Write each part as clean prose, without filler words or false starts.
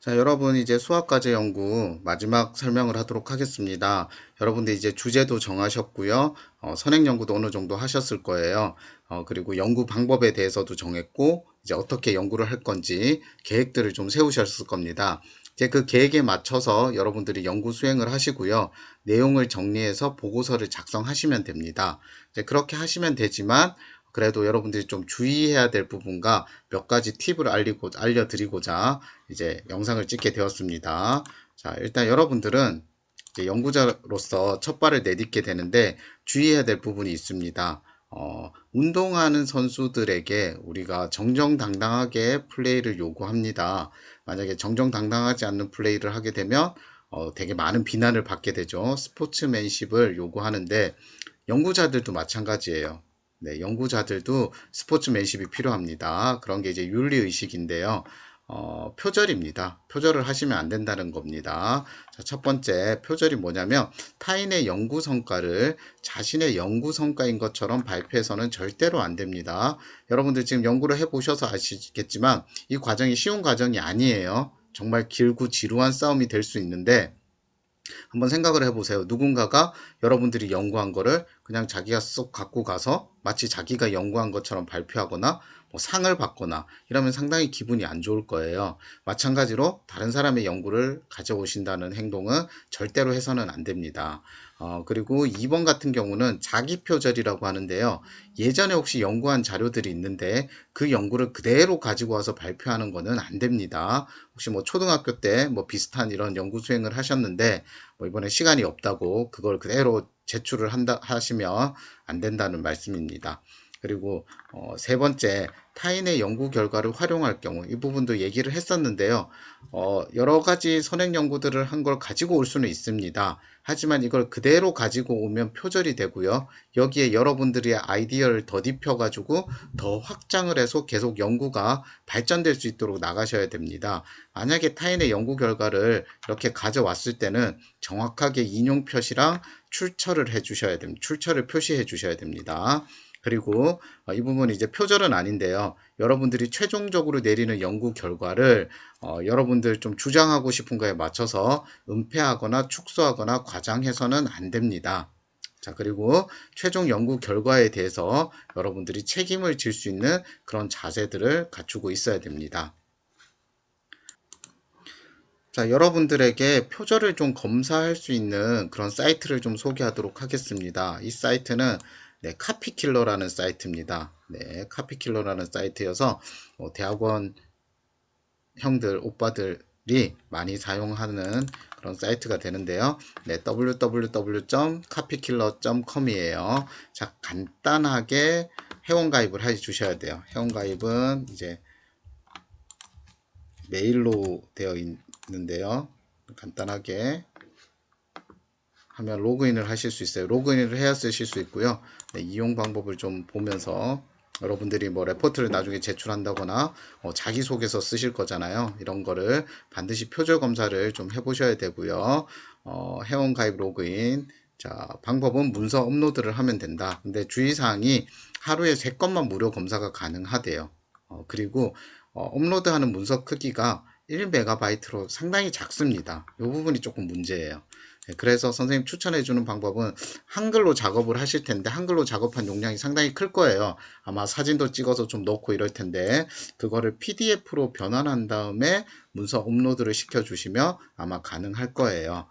자, 여러분 이제 수학과제 연구 마지막 설명을 하도록 하겠습니다. 여러분들 이제 주제도 정하셨고요. 선행 연구도 어느 정도 하셨을 거예요. 그리고 연구 방법에 대해서도 정했고, 이제 어떻게 연구를 할 건지 계획들을 좀 세우셨을 겁니다. 이제 그 계획에 맞춰서 여러분들이 연구 수행을 하시고요. 내용을 정리해서 보고서를 작성하시면 됩니다. 이제 그렇게 하시면 되지만, 그래도 여러분들이 좀 주의해야 될 부분과 몇 가지 팁을 알려드리고자 이제 영상을 찍게 되었습니다. 자, 일단 여러분들은 이제 연구자로서 첫 발을 내딛게 되는데 주의해야 될 부분이 있습니다. 운동하는 선수들에게 우리가 정정당당하게 플레이를 요구합니다. 만약에 정정당당하지 않는 플레이를 하게 되면 되게 많은 비난을 받게 되죠. 스포츠맨십을 요구하는데 연구자들도 마찬가지예요. 네, 연구자들도 스포츠맨십이 필요합니다. 그런 게 이제 윤리의식인데요. 표절입니다. 표절을 하시면 안 된다는 겁니다. 자, 첫 번째 표절이 뭐냐면 타인의 연구 성과를 자신의 연구 성과인 것처럼 발표해서는 절대로 안 됩니다. 여러분들 지금 연구를 해보셔서 아시겠지만 이 과정이 쉬운 과정이 아니에요. 정말 길고 지루한 싸움이 될 수 있는데 한번 생각을 해보세요. 누군가가 여러분들이 연구한 거를 그냥 자기가 쏙 갖고 가서 마치 자기가 연구한 것처럼 발표하거나 뭐 상을 받거나 이러면 상당히 기분이 안 좋을 거예요. 마찬가지로 다른 사람의 연구를 가져오신다는 행동은 절대로 해서는 안 됩니다. 그리고 2번 같은 경우는 자기 표절이라고 하는데요. 예전에 혹시 연구한 자료들이 있는데 그 연구를 그대로 가지고 와서 발표하는 거는 안 됩니다. 혹시 뭐 초등학교 때 뭐 비슷한 이런 연구 수행을 하셨는데 뭐 이번에 시간이 없다고 그걸 그대로 제출을 한다 하시면 안 된다는 말씀입니다. 그리고 세 번째, 타인의 연구 결과를 활용할 경우 이 부분도 얘기를 했었는데요. 여러 가지 선행 연구들을 한 걸 가지고 올 수는 있습니다. 하지만 이걸 그대로 가지고 오면 표절이 되고요. 여기에 여러분들의 아이디어를 덧입혀 가지고 더 확장을 해서 계속 연구가 발전될 수 있도록 나가셔야 됩니다. 만약에 타인의 연구 결과를 이렇게 가져왔을 때는 정확하게 인용 표시랑 출처를 해 주셔야 됩니다. 출처를 표시해 주셔야 됩니다. 그리고 이 부분은 이제 표절은 아닌데요. 여러분들이 최종적으로 내리는 연구 결과를 여러분들 좀 주장하고 싶은 거에 맞춰서 은폐하거나 축소하거나 과장해서는 안 됩니다. 자, 그리고 최종 연구 결과에 대해서 여러분들이 책임을 질 수 있는 그런 자세들을 갖추고 있어야 됩니다. 자, 여러분들에게 표절을 좀 검사할 수 있는 그런 사이트를 좀 소개하도록 하겠습니다. 이 사이트는 네, 카피킬러라는 사이트입니다. 네, 카피킬러라는 사이트여서 대학원 형들, 오빠들이 많이 사용하는 그런 사이트가 되는데요. 네, www.copykiller.com이에요. 자, 간단하게 회원가입을 해 주셔야 돼요. 회원가입은 이제 메일로 되어 있는데요. 간단하게 하면 로그인을 하실 수 있어요. 로그인을 해야 쓰실 수 있고요. 네, 이용 방법을 좀 보면서 여러분들이 뭐 레포트를 나중에 제출한다거나 자기소개서 쓰실 거잖아요. 이런 거를 반드시 표절 검사를 좀 해보셔야 되고요. 회원 가입 로그인. 자, 방법은 문서 업로드를 하면 된다. 근데 주의사항이 하루에 3건만 무료 검사가 가능하대요. 그리고 업로드하는 문서 크기가 1MB로 상당히 작습니다. 이 부분이 조금 문제예요. 네, 그래서 선생님 추천해주는 방법은 한글로 작업을 하실 텐데 한글로 작업한 용량이 상당히 클 거예요. 아마 사진도 찍어서 좀 넣고 이럴 텐데 그거를 PDF로 변환한 다음에 문서 업로드를 시켜주시면 아마 가능할 거예요.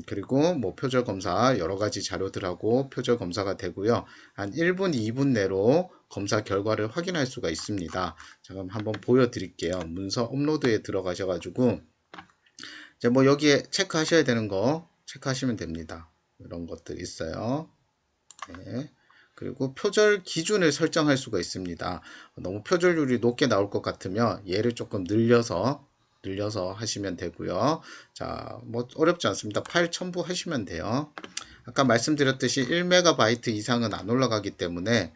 그리고 뭐 표절 검사 여러 가지 자료들하고 표절 검사가 되고요. 한 1분, 2분 내로 검사 결과를 확인할 수가 있습니다. 자, 그럼 한번 보여드릴게요. 문서 업로드에 들어가셔가지고 이제 뭐 여기에 체크하셔야 되는 거 체크하시면 됩니다. 이런 것들 있어요. 네. 그리고 표절 기준을 설정할 수가 있습니다. 너무 표절률이 높게 나올 것 같으면 얘를 조금 늘려서 하시면 되고요. 자, 뭐 어렵지 않습니다. 파일 첨부하시면 돼요. 아까 말씀드렸듯이 1MB 이상은 안 올라가기 때문에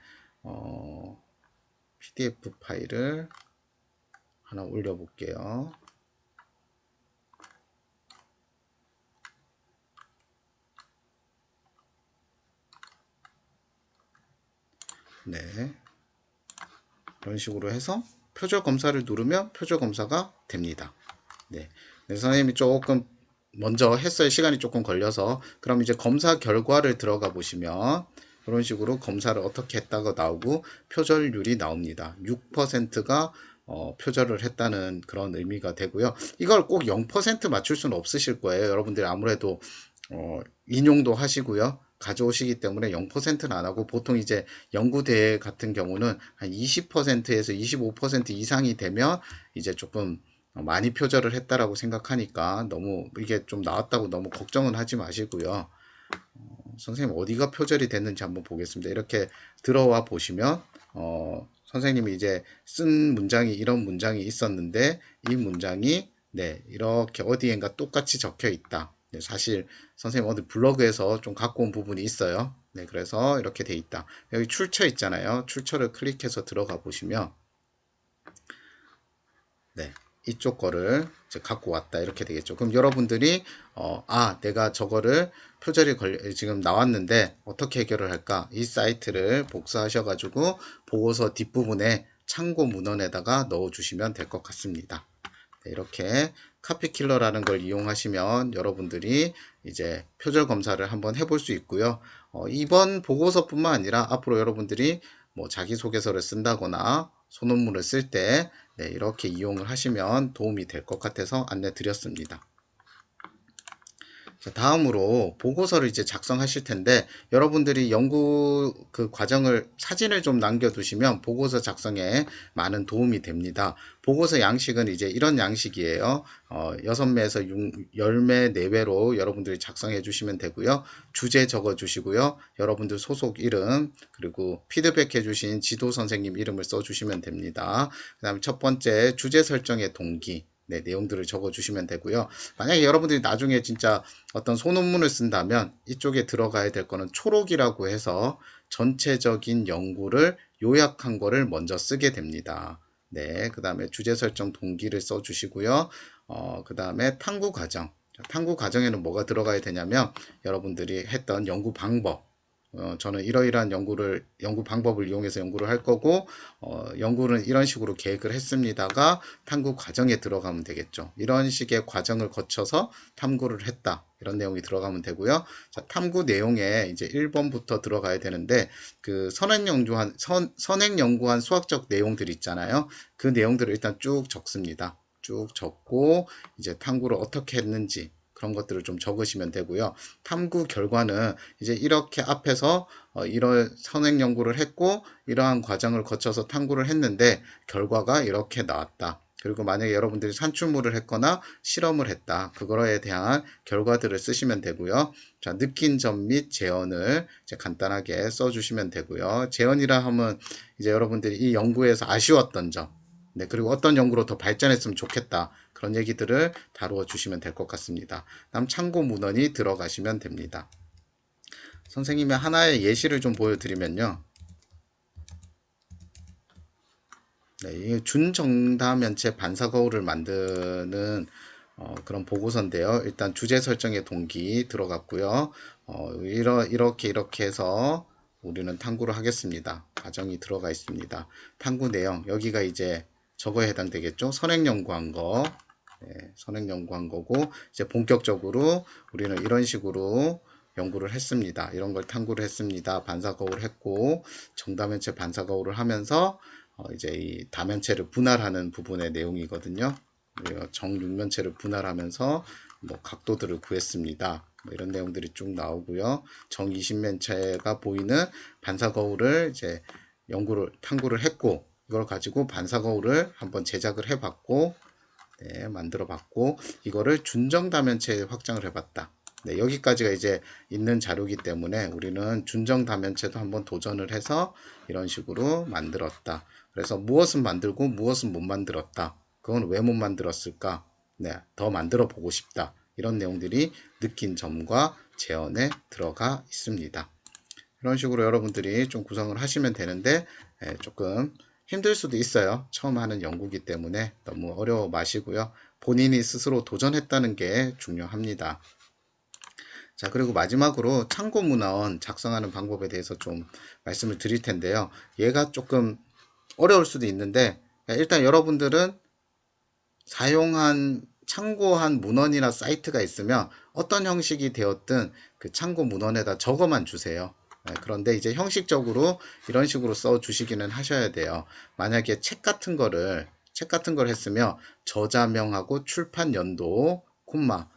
PDF 파일을 하나 올려 볼게요. 네. 이런 식으로 해서 표절 검사를 누르면 표절 검사가 됩니다. 네. 네, 선생님이 조금 먼저 했어요. 시간이 조금 걸려서. 그럼 이제 검사 결과를 들어가 보시면 이런 식으로 검사를 어떻게 했다가 나오고 표절률이 나옵니다. 6%가 표절을 했다는 그런 의미가 되고요. 이걸 꼭 0% 맞출 수는 없으실 거예요. 여러분들이 아무래도 인용도 하시고요. 가져오시기 때문에 0%는 안 하고 보통 이제 연구대회 같은 경우는 한 20%에서 25% 이상이 되면 이제 조금 많이 표절을 했다라고 생각하니까 너무 이게 좀 나왔다고 너무 걱정은 하지 마시고요. 선생님 어디가 표절이 됐는지 한번 보겠습니다. 이렇게 들어와 보시면 선생님이 이제 쓴 문장이 이런 문장이 있었는데 이 문장이 네 이렇게 어디엔가 똑같이 적혀 있다. 네, 사실 선생님 어디 블로그에서 좀 갖고 온 부분이 있어요. 네, 그래서 이렇게 돼 있다. 여기 출처 있잖아요. 출처를 클릭해서 들어가 보시면 네, 이쪽 거를 이제 갖고 왔다 이렇게 되겠죠. 그럼 여러분들이 내가 저거를 표절이 지금 나왔는데 어떻게 해결을 할까? 이 사이트를 복사하셔가지고 보고서 뒷부분에 참고 문헌에다가 넣어 주시면 될 것 같습니다. 네, 이렇게 카피킬러라는 걸 이용하시면 여러분들이 이제 표절 검사를 한번 해볼 수 있고요. 이번 보고서뿐만 아니라 앞으로 여러분들이 뭐 자기소개서를 쓴다거나 소논문을 쓸 때 네, 이렇게 이용을 하시면 도움이 될 것 같아서 안내 드렸습니다. 자, 다음으로 보고서를 이제 작성하실 텐데 여러분들이 연구 그 과정을 사진을 좀 남겨두시면 보고서 작성에 많은 도움이 됩니다. 보고서 양식은 이제 이런 양식이에요. 6매에서 10매 내외로 여러분들이 작성해 주시면 되고요. 주제 적어 주시고요. 여러분들 소속 이름 그리고 피드백해 주신 지도 선생님 이름을 써 주시면 됩니다. 그 다음에 첫 번째 주제 설정의 동기 네, 내용들을 적어 주시면 되고요. 만약에 여러분들이 나중에 진짜 어떤 소논문을 쓴다면 이쪽에 들어가야 될 거는 초록이라고 해서 전체적인 연구를 요약한 거를 먼저 쓰게 됩니다. 네, 그 다음에 주제 설정 동기를 써 주시고요. 그 다음에 탐구 과정. 탐구 과정에는 뭐가 들어가야 되냐면 여러분들이 했던 연구 방법, 저는 이러이러한 연구 방법을 이용해서 연구를 할 거고, 연구는 이런 식으로 계획을 했습니다가 탐구 과정에 들어가면 되겠죠. 이런 식의 과정을 거쳐서 탐구를 했다. 이런 내용이 들어가면 되고요. 자, 탐구 내용에 이제 1번부터 들어가야 되는데, 그 선행 연구한 수학적 내용들 있잖아요. 그 내용들을 일단 쭉 적습니다. 쭉 적고, 이제 탐구를 어떻게 했는지, 그런 것들을 좀 적으시면 되고요. 탐구 결과는 이제 이렇게 앞에서 이런 선행 연구를 했고 이러한 과정을 거쳐서 탐구를 했는데 결과가 이렇게 나왔다. 그리고 만약에 여러분들이 산출물을 했거나 실험을 했다. 그거에 대한 결과들을 쓰시면 되고요. 자, 느낀 점 및 제언을 이제 간단하게 써주시면 되고요. 제언이라 하면 이제 여러분들이 이 연구에서 아쉬웠던 점, 네, 그리고 어떤 연구로 더 발전했으면 좋겠다. 그런 얘기들을 다루어 주시면 될 것 같습니다. 다음 참고 문헌이 들어가시면 됩니다. 선생님의 하나의 예시를 좀 보여드리면요. 네, 이 준정다면체 반사 거울을 만드는 그런 보고서인데요. 일단 주제 설정의 동기 들어갔고요. 이렇게 해서 우리는 탐구를 하겠습니다. 과정이 들어가 있습니다. 탐구 내용 여기가 이제 저거에 해당되겠죠. 선행 연구한 거. 네, 선행 연구한 거고 이제 본격적으로 우리는 이런 식으로 연구를 했습니다. 이런 걸 탐구를 했습니다. 반사 거울을 했고 정다면체 반사 거울을 하면서 이제 이 다면체를 분할하는 부분의 내용이거든요. 정육면체를 분할하면서 뭐 각도들을 구했습니다. 뭐 이런 내용들이 쭉 나오고요. 정이십면체가 보이는 반사 거울을 이제 탐구를 했고 이걸 가지고 반사 거울을 한번 제작을 해봤고 네, 만들어 봤고 이거를 준정다면체에 확장을 해봤다. 네, 여기까지가 이제 있는 자료이기 때문에 우리는 준정다면체도 한번 도전을 해서 이런 식으로 만들었다. 그래서 무엇은 만들고 무엇은 못 만들었다. 그건 왜 못 만들었을까? 네, 더 만들어 보고 싶다. 이런 내용들이 느낀 점과 제언에 들어가 있습니다. 이런 식으로 여러분들이 좀 구성을 하시면 되는데 조금 힘들 수도 있어요. 처음 하는 연구기 때문에 너무 어려워 마시고요. 본인이 스스로 도전했다는 게 중요합니다. 자, 그리고 마지막으로 참고문헌 작성하는 방법에 대해서 좀 말씀을 드릴 텐데요. 얘가 조금 어려울 수도 있는데 일단 여러분들은 사용한 참고한 문헌이나 사이트가 있으면 어떤 형식이 되었든 그 참고 문헌에다 적어만 주세요. 그런데 이제 형식적으로 이런 식으로 써 주시기는 하셔야 돼요. 만약에 책 같은 걸 했으면 저자명하고 출판 연도, 콤마,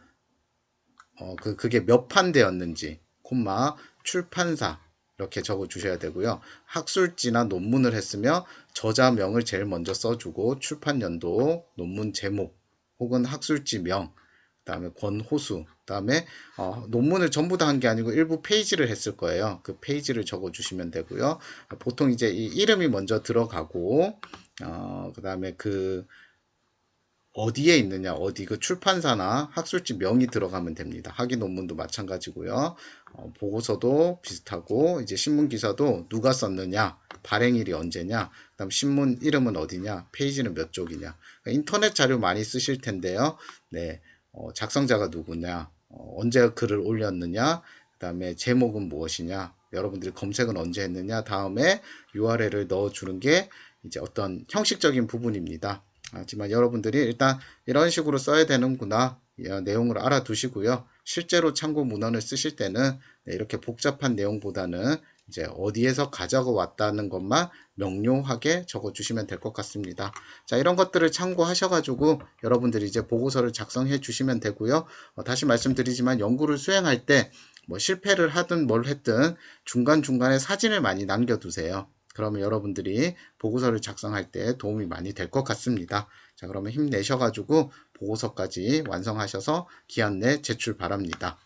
그게 몇 판 되었는지, 콤마, 출판사, 이렇게 적어 주셔야 되고요. 학술지나 논문을 했으면 저자명을 제일 먼저 써주고, 출판 연도, 논문 제목, 혹은 학술지명, 그다음에 권호수, 그다음에 논문을 전부 다 한 게 아니고 일부 페이지를 했을 거예요. 그 페이지를 적어 주시면 되고요. 보통 이제 이 이름이 먼저 들어가고, 그다음에 그 어디에 있느냐, 어디 그 출판사나 학술지 명이 들어가면 됩니다. 학위 논문도 마찬가지고요. 보고서도 비슷하고, 이제 신문 기사도 누가 썼느냐, 발행일이 언제냐, 그다음 신문 이름은 어디냐, 페이지는 몇 쪽이냐. 그러니까 인터넷 자료 많이 쓰실 텐데요. 네, 작성자가 누구냐, 언제 글을 올렸느냐, 그다음에 제목은 무엇이냐, 여러분들이 검색은 언제 했느냐, 다음에 URL을 넣어주는 게 이제 어떤 형식적인 부분입니다. 하지만 여러분들이 일단 이런 식으로 써야 되는구나 내용을 알아두시고요. 실제로 참고 문헌을 쓰실 때는 이렇게 복잡한 내용보다는 이제 어디에서 가져가 왔다는 것만 명료하게 적어 주시면 될 것 같습니다. 자, 이런 것들을 참고하셔가지고 여러분들이 이제 보고서를 작성해 주시면 되고요. 다시 말씀드리지만 연구를 수행할 때 뭐 실패를 하든 뭘 했든 중간중간에 사진을 많이 남겨두세요. 그러면 여러분들이 보고서를 작성할 때 도움이 많이 될 것 같습니다. 자, 그러면 힘내셔가지고 보고서까지 완성하셔서 기한 내 제출 바랍니다.